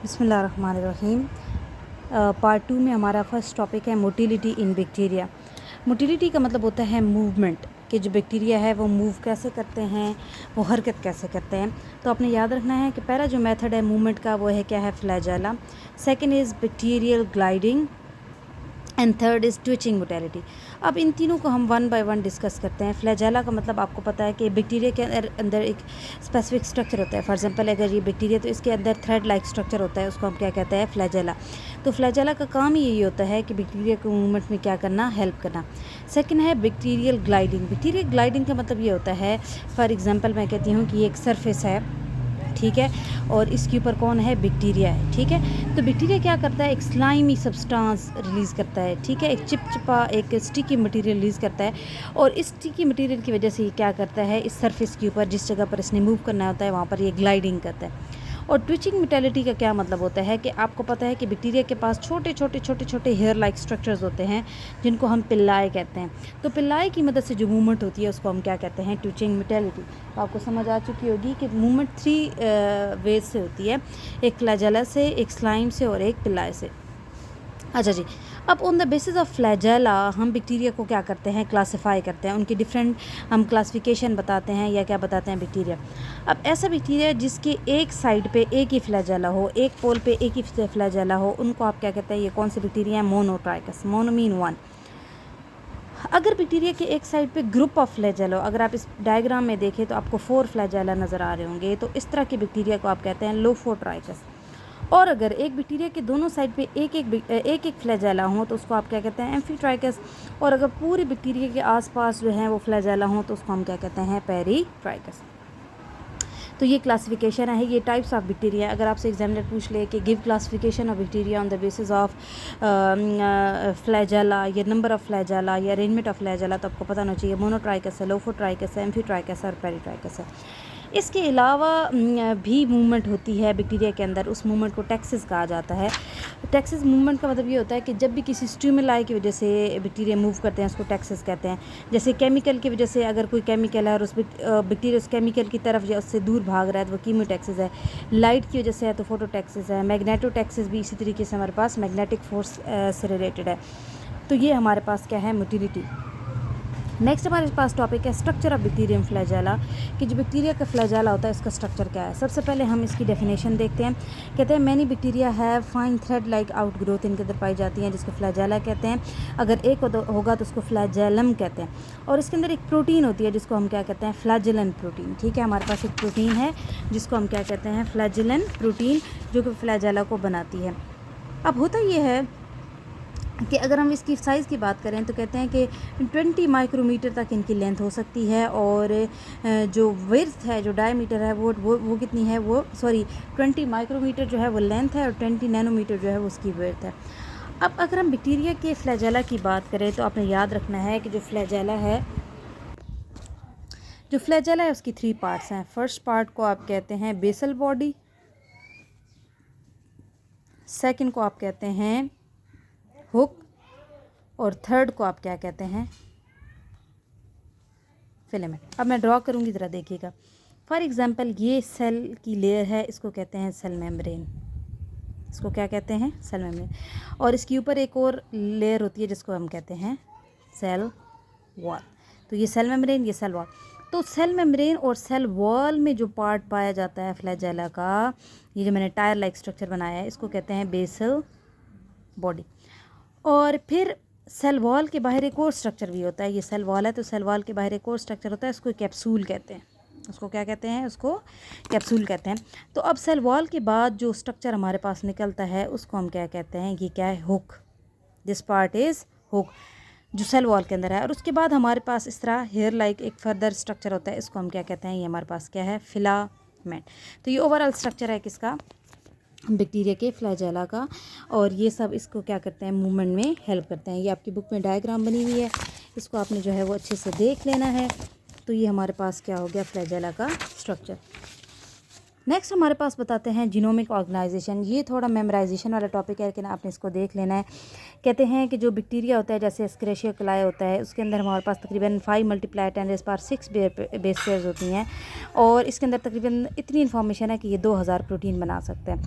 बिस्मिल्लाहिर्रहमानिर्रहीम। पार्ट 2 में हमारा फर्स्ट टॉपिक है मोटिलिटी इन बैक्टीरिया। मोटिलिटी का मतलब होता है मूवमेंट, कि जो बैक्टीरिया है वो मूव कैसे करते हैं, वो हरकत कैसे करते हैं। तो आपने याद रखना है कि पहला जो मेथड है मूवमेंट का वो है क्या है, flagella. Second is bacterial gliding and third is twitching motility. अब इन तीनों को हम वन बाय वन डिस्कस करते हैं। फ्लैजेला का मतलब आपको पता है कि बैक्टीरिया के अंदर एक स्पेसिफिक स्ट्रक्चर होता है। फॉर एग्जांपल अगर ये बैक्टीरिया तो इसके अंदर थ्रेड लाइक स्ट्रक्चर होता है, उसको हम क्या कहते हैं, फ्लैजेला। तो फ्लैजेला का काम ही यही होता है कि बैक्टीरिया को मूवमेंट में क्या करना, हेल्प करना। सेकेंड है बैक्टीरियल ग्लाइडिंग। बैक्टीरियल ग्लाइडिंग का मतलब ये होता है, फॉर एग्जाम्पल मैं कहती हूँ कि ये एक सरफेस है, ठीक है, और इसके ऊपर कौन है, बैक्टीरिया है, ठीक है। तो बैक्टीरिया क्या करता है, एक स्लाइमी सब्सटेंस रिलीज़ करता है, ठीक है, एक चिपचिपा एक स्टिकी मटेरियल रिलीज़ करता है। और इस स्टिकी मटेरियल की वजह से ये क्या करता है, इस सरफेस के ऊपर जिस जगह पर इसने मूव करना होता है वहाँ पर ये ग्लाइडिंग करता है। और ट्विचिंग मोटिलिटी का क्या मतलब होता है कि आपको पता है कि बैक्टीरिया के पास छोटे छोटे हेयर लाइक स्ट्रक्चर्स होते हैं जिनको हम पिल्लाई कहते हैं। तो पिल्लाई की मदद से जो मूवमेंट होती है उसको हम क्या कहते हैं, ट्विचिंग मोटिलिटी। तो आपको समझ आ चुकी होगी कि मूवमेंट 3 वेज से होती है, एक फ्लैजेला से, एक स्लाइम से और एक पिल्लाई से। अच्छा जी, अब on the basis of flagella हम बैक्टीरिया को क्या करते हैं, क्लासिफाई करते हैं, उनकी डिफरेंट हम क्लासिफिकेशन बताते हैं या क्या बताते हैं बैक्टीरिया। अब ऐसा बैक्टीरिया जिसके एक साइड पे एक ही फ्लैजेला हो, एक पोल पे एक ही फ्लैजेला हो, उनको आप क्या कहते हैं, ये कौन से बैक्टीरिया हैं, मोनोट्राइकस, मोनो मीन वन। अगर बैक्टीरिया के एक साइड पे ग्रुप ऑफ फ्लैजेला हो, अगर आप इस डायग्राम में देखें तो आपको 4 फ्लैजेला नज़र आ रहे होंगे, तो इस तरह के बैक्टीरिया को आप कहते हैं लोफोट्राइकस। और अगर एक बैक्टीरिया के दोनों साइड पे एक फ्लैजेला हो तो उसको आप क्या कहते हैं, एम्फीट्राइकस। और अगर पूरी बैक्टीरिया के आसपास जो है वो फ्लैजेला हो तो उसको हम क्या कहते हैं, पेरीट्राइकस। तो ये क्लासिफिकेशन है, ये टाइप्स ऑफ बैक्टीरिया। अगर आपसे एग्जामिनर पूछ ले कि give classification of bacteria on the basis of flagella, या नंबर ऑफ फ्लैजेला या अरेंजमेंट ऑफ फ्लैजेला, तो आपको पता होना चाहिए मोनोट्राइकस है, लोफोट्राइकस है, एम्फीट्राइकस है और पेरीट्राइकस है। इसके अलावा भी मूवमेंट होती है बैक्टीरिया के अंदर, उस मूवमेंट को टैक्सिस कहा जाता है। टैक्सिस मूवमेंट का मतलब ये होता है कि जब भी किसी स्टिमुलाई की वजह से बैक्टीरिया मूव करते हैं उसको टैक्सिस कहते हैं। जैसे केमिकल की वजह से अगर कोई केमिकल है और उस बैक्टीरिया उस केमिकल की तरफ या उससे दूर भाग रहा है तो वो कीमोटैक्सिस है। लाइट की वजह से है तो फोटोटैक्सिस है। मैग्नेटोटैक्सिस भी इसी तरीके से हमारे पास मैग्नेटिक फोर्स से रिलेटेड है। तो ये हमारे पास क्या है, मोटिलिटी। नेक्स्ट हमारे पास टॉपिक है स्ट्रक्चर ऑफ बैक्टीरियम फ्लैजेला, कि जो बैक्टीरिया का फ्लैजेला होता है उसका स्ट्रक्चर क्या है। सबसे पहले हम इसकी डेफिनेशन देखते हैं। कहते हैं many bacteria have fine thread like out growth इनके अंदर पाई जाती हैं, जिसको फ्लैजेला कहते हैं। अगर एक होगा तो उसको फ्लैजेलम कहते हैं। और इसके अंदर एक प्रोटीन होती है जिसको हम क्या कहते हैं, फ्लैजेलन प्रोटीन, ठीक है। हमारे पास एक प्रोटीन है जिसको हम क्या कहते हैं, फ्लैजेलन प्रोटीन, जो कि फ्लैजेला को बनाती है। अब होता ये है कि अगर हम इसकी साइज़ की बात करें तो कहते हैं कि 20 माइक्रोमीटर तक इनकी लेंथ हो सकती है। और जो विड्थ है, जो डायमीटर है, वो कितनी है, वो 20 माइक्रोमीटर जो है वो लेंथ है और 20 नैनोमीटर जो है वो उसकी विड्थ है। अब अगर हम बैक्टीरिया के फ्लैजेला की बात करें तो आपने याद रखना है कि जो फ्लैजेला है उसकी 3 पार्ट्स हैं। फर्स्ट पार्ट को आप कहते हैं बेसल बॉडी, सेकंड को आप कहते हैं हुक, और थर्ड को आप क्या कहते हैं, फिलामेंट। अब मैं ड्रॉ करूँगी, ज़रा देखिएगा। फॉर एग्जांपल ये सेल की लेयर है, इसको कहते हैं सेल मेम्ब्रेन, इसको क्या कहते हैं, सेल मेम्ब्रेन। और इसके ऊपर एक और लेयर होती है जिसको हम कहते हैं सेल वॉल। तो ये सेल मेम्ब्रेन, ये सेल वॉल। तो सेल मेम्ब्रेन और सेल वॉल में जो पार्ट पाया जाता है फ्लैजेला का, ये जो मैंने टायर लाइक स्ट्रक्चर बनाया है, इसको कहते हैं बेसल बॉडी। और फिर सेल वॉल के बाहर एक और स्ट्रक्चर भी होता है। ये सेल वॉल है तो सेल वॉल के बाहर एक और स्ट्रक्चर होता है, उसको कैप्सूल कहते हैं। उसको क्या कहते हैं, उसको कैप्सूल कहते हैं। तो अब सेल वॉल के बाद जो स्ट्रक्चर हमारे पास निकलता है उसको हम क्या कहते हैं, ये क्या है, hook. This part is hook, जो सेल वॉल के अंदर है। और उसके बाद हमारे पास इस तरह हेयर लाइक एक फर्दर स्ट्रक्चर होता है, इसको हम क्या कहते हैं, ये हमारे पास क्या है, फिलामेंट। तो ये ओवरऑल स्ट्रक्चर है किसका, बैक्टीरिया के फ्लैजेला का। और ये सब इसको क्या करते हैं, मूवमेंट में हेल्प करते हैं। ये आपकी बुक में डायग्राम बनी हुई है, इसको आपने जो है वो अच्छे से देख लेना है। तो ये हमारे पास क्या हो गया, फ्लैजेला का स्ट्रक्चर। नेक्स्ट हमारे पास बताते हैं जीनोमिक ऑर्गेनाइजेशन। ये थोड़ा मेमोराइजेशन वाला टॉपिक है, लेकिन आपने इसको देख लेना है। कहते हैं कि जो बैक्टीरिया होता है, जैसे एस्क्रेशिया कोलाई होता है, उसके अंदर हमारे पास तकरीबन 5 × 10⁻6 बेस पेयर्स होती हैं, और इसके अंदर तकरीबन इतनी इन्फॉर्मेशन है कि ये 2000 प्रोटीन बना सकता है।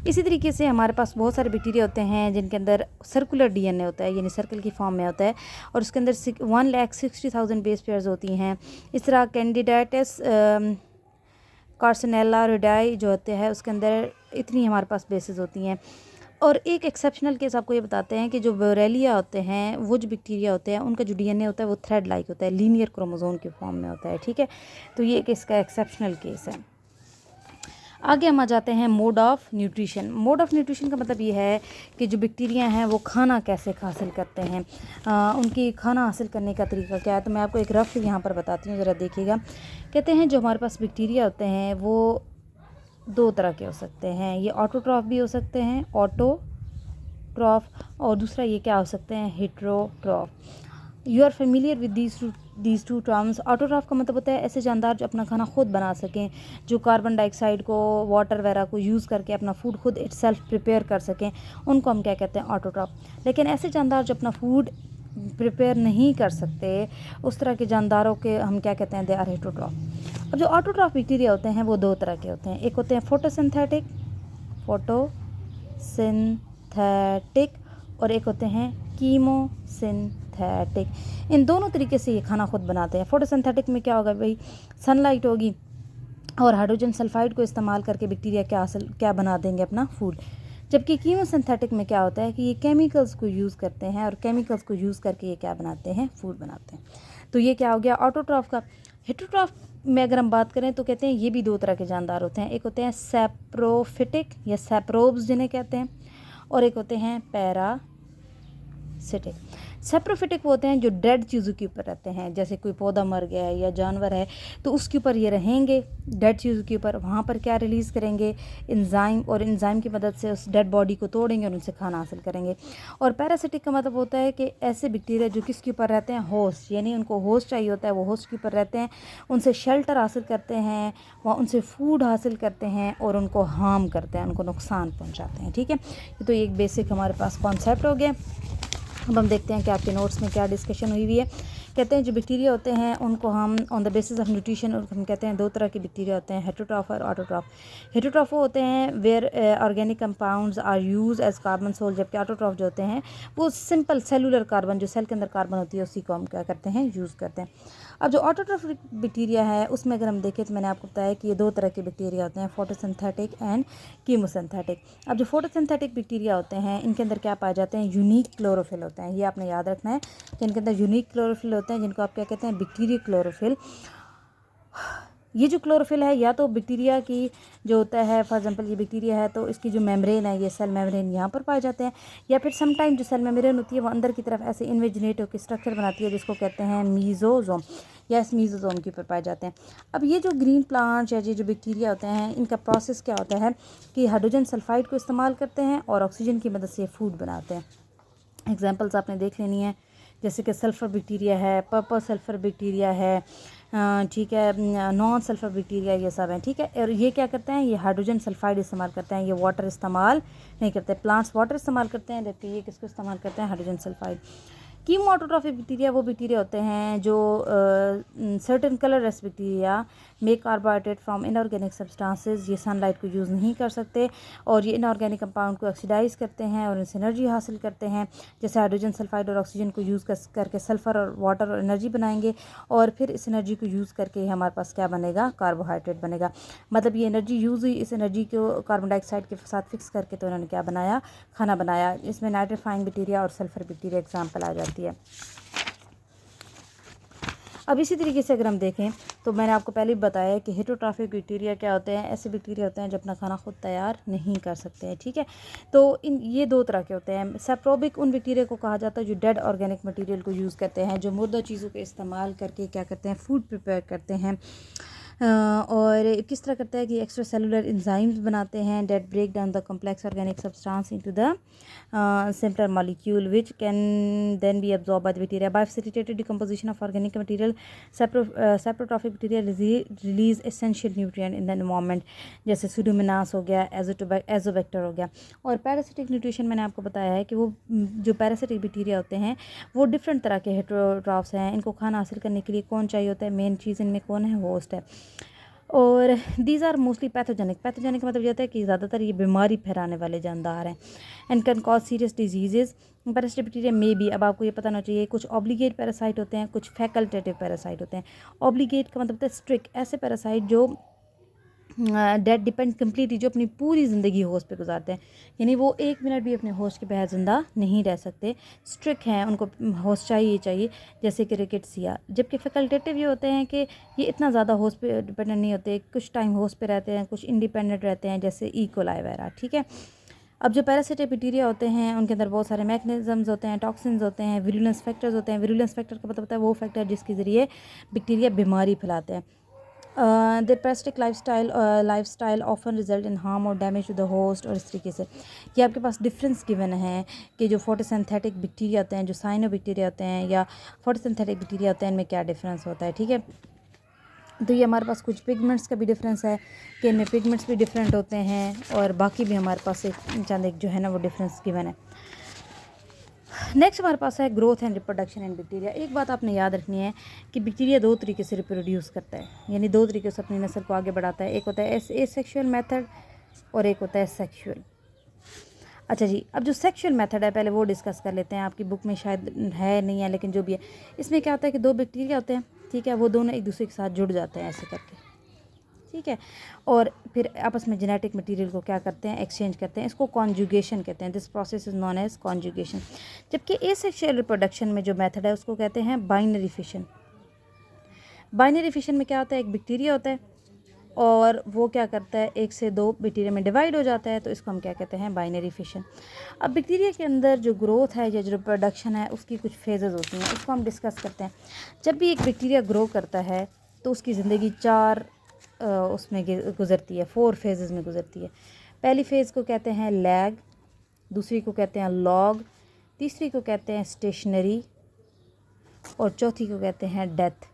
इसी तरीके से हमारे पास बहुत सारे बैक्टीरिया होते हैं जिनके अंदर सर्कुलर DNA होता है, यानी सर्कल की फॉर्म में होता है, और उसके अंदर 1,60,000 बेस पेयर्स होती हैं। इस तरह कैंडिडेटस कार्सिनेला रेडाई जो होते हैं, उसके अंदर इतनी हमारे पास बेसेस होती हैं। और एक एक्सेप्शनल केस आपको ये बताते हैं कि जो बोरेलिया होते हैं, वो जो बैक्टीरिया होते हैं, उनका जो DNA होता है वो थ्रेड लाइक होता है, लीनियर क्रोमोसोम की फॉर्म में होता है। ठीक है, तो ये एक इसका एक्सेप्शनल केस है। आगे हम आ जाते हैं mode of nutrition. Mode of nutrition का मतलब ये है कि जो बैक्टीरिया हैं वो खाना कैसे हासिल करते हैं, उनकी खाना हासिल करने का तरीका क्या है। तो मैं आपको एक रफ यहाँ पर बताती हूँ, ज़रा देखिएगा। कहते हैं जो हमारे पास बैक्टीरिया होते हैं वो 2 तरह के हो सकते हैं। ये ऑटोट्रॉफ भी हो सकते हैं, ऑटोट्रॉफ, और दूसरा ये क्या हो सकते हैं, heterotroph. You are familiar with these two terms. Autotroph का मतलब होता है ऐसे जानदार जो अपना खाना खुद बना सकें, जो कार्बन डाइऑक्साइड को, वाटर वगैरह को यूज़ करके अपना फूड खुद इटसेल्फ प्रिपेयर कर सकें, उनको हम क्या कहते हैं, ऑटोट्रॉफ। लेकिन ऐसे जानदार जो अपना फूड प्रिपेयर नहीं कर सकते, उस तरह के जानदारों के हम क्या कहते हैं, दे आर हेट्रोट्रॉफ। अब जो ऑटोट्रॉफ बैक्टीरिया होते हैं वो 2 तरह के होते हैं। एक होते हैं फोटोसिंथेटिक, और एक होते हैं कीमोसिंथेटिक। इन दोनों तरीके से ये खाना खुद बनाते हैं। फोटोसिंथेटिक में क्या होगा भाई, सनलाइट होगी और हाइड्रोजन सल्फाइड को इस्तेमाल करके बैक्टीरिया क्या बना देंगे, अपना फूड। जबकि कीमोसिंथेटिक में क्या होता है कि ये केमिकल्स को यूज़ करते हैं, और केमिकल्स को यूज़ करके ये क्या बनाते हैं, फूड बनाते हैं। तो ये क्या हो गया ऑटोट्रॉफ का। हेट्रोट्रॉफ में अगर हम बात करें तो कहते हैं ये भी 2 तरह के जानदार होते हैं। एक होते हैं सैप्रोफिटिक या सैप्रोब्स जिन्हें कहते हैं, और एक होते हैं पैरासिटिक। सैप्रोफिटिक वो होते हैं जो डेड चीज़ों के ऊपर रहते हैं, जैसे कोई पौधा मर गया है या जानवर है तो उसके ऊपर ये रहेंगे, डेड चीज़ों के ऊपर। वहाँ पर क्या रिलीज़ करेंगे, एंजाइम, और एंजाइम की मदद से उस डेड बॉडी को तोड़ेंगे और उनसे खाना हासिल करेंगे। और पैरासिटिक का मतलब होता है कि ऐसे बैक्टीरिया जो किसके ऊपर रहते हैं, होस्ट, यानी उनको होस्ट चाहिए होता है, वो होस्ट के ऊपर रहते हैं, उनसे शेल्टर हासिल करते हैं, वहाँ उनसे फूड हासिल करते हैं और उनको हार्म करते हैं, उनको नुकसान पहुँचाते हैं। ठीक है, तो एक बेसिक हमारे पास कॉन्सेप्ट हो गया। अब हम देखते हैं कि आपके नोट्स में क्या डिस्कशन हुई है। कहते हैं जो बैक्टीरिया होते हैं उनको हम on the basis of nutrition, और हम कहते हैं 2 तरह के बैक्टीरिया होते हैं, हेट्रोट्रॉफ और ऑटोट्रॉफ। हेट्रोट्रॉफ वो होते हैं where organic compounds are use as carbon source, जबकि ऑटोट्रॉफ जो होते हैं वो सिंपल सेलुलर कार्बन, जो सेल के अंदर कार्बन होती है, उसी को हम क्या करते हैं, यूज़ करते हैं। अब जो ऑटोट्रॉफिक बैक्टीरिया है उसमें अगर हम देखें तो मैंने आपको बताया कि ये 2 तरह के बैक्टीरिया होते हैं, फोटोसिंथेटिक एंड कीमोसिंथेटिक। अब जो फोटोसिंथेटिक बैक्टीरिया होते हैं इनके अंदर क्या पाए जाते हैं, यूनिक क्लोरोफिल होते हैं। ये आपने याद रखना है कि इनके अंदर यूनिक क्लोरोफिल होते हैं, जिनको आप क्या कहते हैं, बैक्टीरिया क्लोरोफिल। ये जो क्लोरोफिल है या तो बैक्टीरिया की जो होता है, फॉर एग्जांपल ये बैक्टीरिया है तो इसकी जो मेम्ब्रेन है, ये सेल मेम्ब्रेन यहाँ पर पाए जाते हैं, या फिर समटाइम जो सेल मेम्ब्रेन होती है वो अंदर की तरफ ऐसे इन्वेजिनेटिव की स्ट्रक्चर बनाती है, जिसको कहते हैं मीजोजोम, या इस मीजोजोम के ऊपर पाए जाते हैं। अब ये जो ग्रीन प्लांट्स या ये जो बैक्टीरिया होते हैं, इनका प्रोसेस क्या होता है कि हाइड्रोजन सल्फाइड को इस्तेमाल करते हैं और ऑक्सीजन की मदद से फूड बनाते हैं। एग्जाम्पल्स आपने देख लेनी है, जैसे कि सल्फ़र बैक्टीरिया है, पर्पल सल्फ़र बैक्टीरिया है, ठीक है, नॉन सल्फ़र बैक्टीरिया, ये सब हैं। ठीक है, और ये क्या करते हैं, ये हाइड्रोजन सल्फाइड इस्तेमाल करते हैं, ये वाटर इस्तेमाल नहीं करते। प्लांट्स वाटर इस्तेमाल करते हैं, जबकि ये किसको इस्तेमाल करते हैं, हाइड्रोजन सल्फाइड। कीमोऑटोट्रॉफिक बैक्टीरिया वो बैक्टीरिया होते हैं जो certain colourless bacteria make carbohydrate from inorganic substances. ये सनलाइट को यूज़ नहीं कर सकते और ये इनऑर्गेनिक कंपाउंड को ऑक्सीडाइज करते हैं और इनसे एनर्जी हासिल करते हैं, जैसे हाइड्रोजन सल्फाइड और ऑक्सीजन को यूज़ करके सल्फ़र और वाटर और एनर्जी बनाएंगे, और फिर इस एनर्जी को यूज़ करके हमारे पास क्या बनेगा, कार्बोहाइड्रेट बनेगा। मतलब ये एनर्जी यूज़ हुई, इस एनर्जी को कार्बन डाइऑक्साइड के साथ फिक्स करके तो उन्होंने क्या बनाया, खाना बनाया। इसमें नाइट्रीफाइंग बैक्टीरिया और सल्फ़र बैक्टीरिया एग्जाम्पल आ जाती है। अब इसी तरीके से अगर हम देखें तो मैंने आपको पहले भी बताया कि हेटेरोट्रॉफिक बैक्टीरिया क्या होते हैं, ऐसे बैक्टीरिया होते हैं जो अपना खाना खुद तैयार नहीं कर सकते हैं। ठीक है, तो ये 2 तरह के होते हैं। सैप्रोबिक उन बैक्टीरिया को कहा जाता है जो डेड ऑर्गेनिक मटेरियल को यूज़ करते हैं, जो मुर्दा चीज़ों का इस्तेमाल करके क्या करते हैं, फूड प्रिपेयर करते हैं। और किस तरह करता है कि एक्स्ट्रा सेलुलर इंजाइम्स बनाते हैं that break down the complex organic substance into the simpler molecule which can then be absorb by the bacteria by facilitated decomposition of organic material saprotrophic bacteria release essential nutrient in the environment, जैसे Pseudomonas हो गया, Azotobacter हो गया। और parasitic nutrition मैंने आपको बताया है कि वो जो पैरासिटिक बैक्टीरिया होते हैं वो डिफरेंट तरह के हेटेरोट्रॉफ्स हैं। इनको खाना हासिल करने के लिए कौन चाहिए होता है, मेन चीज़ इनमें कौन है, होस्ट है। और दीज आर मोस्टली पैथोजेनिक का मतलब ये होता है कि ज़्यादातर ये बीमारी फैलाने वाले जानदार हैं and can cause serious diseases. Parasitic bacteria में भी, अब आपको ये पता होना चाहिए, कुछ ऑब्लिगेट पैरासाइट होते हैं, कुछ फैकल्टेटिव पैरासाइट होते हैं। ऑब्लिगेट का मतलब होता है स्ट्रिक्ट, ऐसे पैरासाइट जो डेट डिपेंड कम्प्लीटली, जो अपनी पूरी ज़िंदगी होस्ट पे गुजारते हैं, यानी वो एक मिनट भी अपने होस्ट के बगैर ज़िंदा नहीं रह सकते, स्ट्रिक्ट हैं, उनको होस्ट चाहिए, जैसे कि रिकेट्सिया। जबकि फैकल्टेटिव ये होते हैं कि ये इतना ज़्यादा होस्ट पे डिपेंडेंट नहीं होते, कुछ टाइम होस्ट पे रहते हैं, कुछ इंडिपेंडेंट रहते हैं, जैसे ई कोलाई वगैरह। ठीक है। अब जो पैरासिटिक बैक्टीरिया होते हैं उनके अंदर बहुत सारे मैकेनिज्म्स होते हैं, टॉक्सिन्स होते हैं, विरुलेंस फैक्टर्स होते हैं। विरुलेंस फैक्टर का मतलब होता है वो फैक्टर जिसके ज़रिए बैक्टीरिया बीमारी फैलाते हैं। their parasitic lifestyle often result in harm or damage to the host। और इस तरीके से ये आपके पास डिफरेंस गिवन है कि जो फोटोसिंथेटिक बैक्टीरिया होते हैं, जो साइनो बैक्टीरिया होते हैं या फोटोसिंथेटिक बैक्टीरिया होते हैं, इनमें क्या डिफरेंस होता है। ठीक है। तो ये हमारे पास कुछ पिगमेंट्स का भी डिफरेंस है कि इनमें पिगमेंट्स भी डिफरेंट होते हैं, और बाकी भी हमारे पास एक जो है ना वो डिफरेंस गिवन है। नेक्स्ट हमारे पास है growth and reproduction in bacteria. एक बात आपने याद रखनी है कि बैक्टीरिया दो तरीके से रिप्रोड्यूस करता है, यानी दो तरीके से अपनी नस्ल को आगे बढ़ाता है। एक होता है एसेक्सुअल मेथड और एक होता है सेक्सुअल। अच्छा जी, अब जो सेक्सुअल मेथड है पहले वो डिस्कस कर लेते हैं। आपकी बुक में शायद है नहीं है, लेकिन जो भी है, इसमें क्या होता है कि दो बैक्टीरिया होते हैं, ठीक है, वो दोनों एक दूसरे के साथ जुड़ जाते हैं ऐसे करके, ठीक है, और फिर आपस में जेनेटिक मटेरियल को क्या करते हैं, एक्सचेंज करते हैं। इसको कॉन्जुगेशन कहते हैं। This process is known as conjugation. जबकि एसेक्सुअल रिप्रोडक्शन में जो मेथड है उसको कहते हैं बाइनरी फिशन। बाइनरी फिशन में क्या होता है, एक बैक्टीरिया होता है और वो क्या करता है, एक से दो बैक्टीरिया में डिवाइड हो जाता है, तो इसको हम क्या कहते हैं, बाइनरी फिशन। अब बैक्टीरिया के अंदर जो ग्रोथ है या जो रिप्रोडक्शन है उसकी कुछ फेजेस होती हैं, उसको हम डिस्कस करते हैं। जब भी एक बैक्टीरिया ग्रो करता है तो उसकी ज़िंदगी चार उसमें गुज़रती है, 4 फेजेस में गुज़रती है। पहली फ़ेज़ को कहते हैं लैग, दूसरी को कहते हैं लॉग, तीसरी को कहते हैं स्टेशनरी और चौथी को कहते हैं डेथ।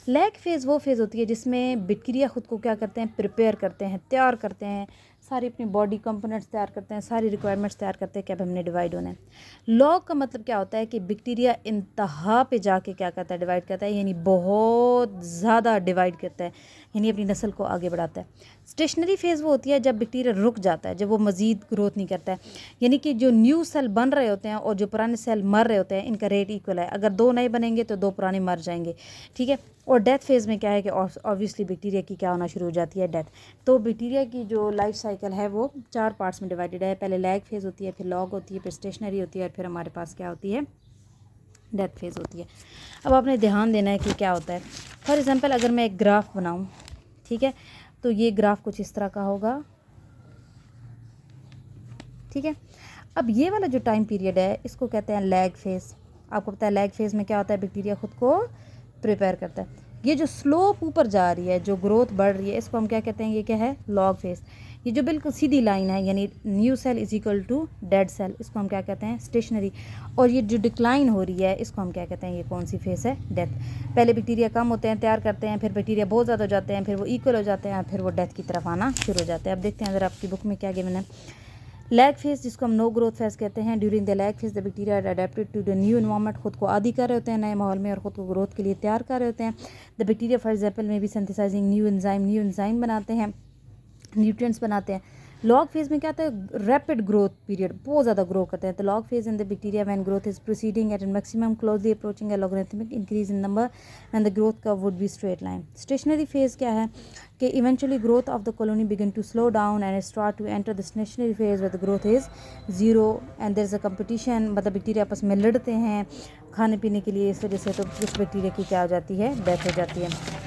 लैग फेज़ वो फेज़ होती है जिसमें बैक्टीरिया ख़ुद को क्या करते हैं, प्रिपेयर करते हैं, तैयार करते हैं, सारी अपनी बॉडी कंपोनेंट्स तैयार करते हैं, सारी रिक्वायरमेंट्स तैयार करते हैं कि अब हमने डिवाइड होना है। लॉग का मतलब क्या होता है कि बैक्टीरिया इंतहा पे जाके क्या करता है, डिवाइड करता है, यानी बहुत ज़्यादा डिवाइड करता है, यानी अपनी नस्ल को आगे बढ़ाता है। स्टेशनरी फेज़ वो होती है जब बैक्टीरिया रुक जाता है, जब वो मज़ीद ग्रोथ नहीं करता है, यानी कि जो न्यू सेल बन रहे होते हैं और जो पुराने सेल मर रहे होते हैं, इनका रेट इक्वल है। अगर 2 नए बनेंगे तो 2 पुराने मर जाएंगे, ठीक है। और डेथ फेज़ में क्या है कि ऑब्वियसली बैक्टीरिया की क्या होना शुरू हो जाती है, डेथ। तो बैक्टीरिया की जो लाइफ साइकिल है वो 4 पार्ट्स में डिवाइडेड है। पहले लैग फेज़ होती है, फिर लॉग होती है, फिर स्टेशनरी होती है, और फिर हमारे पास क्या होती है, डेथ फेज़ होती है। अब आपने ध्यान देना है कि क्या होता है। फॉर एग्जांपल अगर मैं एक ग्राफ बनाऊं, ठीक है, तो ये ग्राफ कुछ इस तरह का होगा, ठीक है। अब ये वाला जो टाइम पीरियड है इसको कहते हैं लैग फेज़। आपको पता है लैग फेज़ में क्या होता है, बैक्टीरिया खुद को प्रिपेयर करता है। ये जो स्लोप ऊपर जा रही है, जो ग्रोथ बढ़ रही है, इसको हम क्या कहते हैं, ये क्या है, लॉग फेज़। ये जो बिल्कुल सीधी लाइन है, यानी new cell is equal to dead cell, इसको हम क्या कहते हैं, स्टेशनरी। और ये जो डिक्लाइन हो रही है इसको हम क्या कहते हैं, ये कौन सी फेज़ है, डेथ। पहले बैक्टीरिया कम होते हैं, तैयार करते हैं, फिर बैक्टीरिया बहुत ज़्यादा हो जाते हैं, फिर वो इक्वल हो जाते हैं, फिर वो डेथ की तरफ आना शुरू हो जाते हैं। अब देखते हैं अगर आपकी बुक में क्या गिवन है। लैग फेज़ जिसको हम नो ग्रोथ फेज़ कहते हैं। During the lag phase the bacteria adapted to the new environment, खुद को आदी कर रहे होते हैं नए माहौल में और ख़ुद को ग्रोथ के लिए तैयार कर रहे होते हैं। द बैक्टीरिया फॉर एग्जाम्पल में भी सिंथेसाइजिंग न्यू एंजाइम बनाते हैं, न्यूट्रिएंट्स बनाते हैं। लॉग फेज़ में क्या होता है, रैपिड ग्रोथ पीरियड, बहुत ज़्यादा ग्रो करते हैं। तो log phase in the bacteria when growth is proceeding at maximum closely approaching a logarithmic increase in number and the growth curve would be straight line. Stationary phase क्या है कि eventually growth of the colony begin to slow down and start to enter the stationary phase where the growth is 0 and there is a competition. मतलब bacteria आपस में लड़ते हैं खाने पीने के लिए, इस वजह से तो कुछ बैक्टीरिया की क्या हो जाती है, डेथ हो जाती है।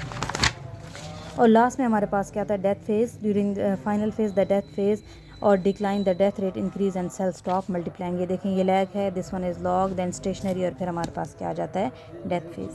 और लास्ट में हमारे पास क्या आता है, death phase. During final phase the death phase और decline the death rate increase and cell stop multiplying. ये देखें, ये लैग है, this one is log, then stationary, और फिर हमारे पास क्या आ जाता है, डेथ फेज़।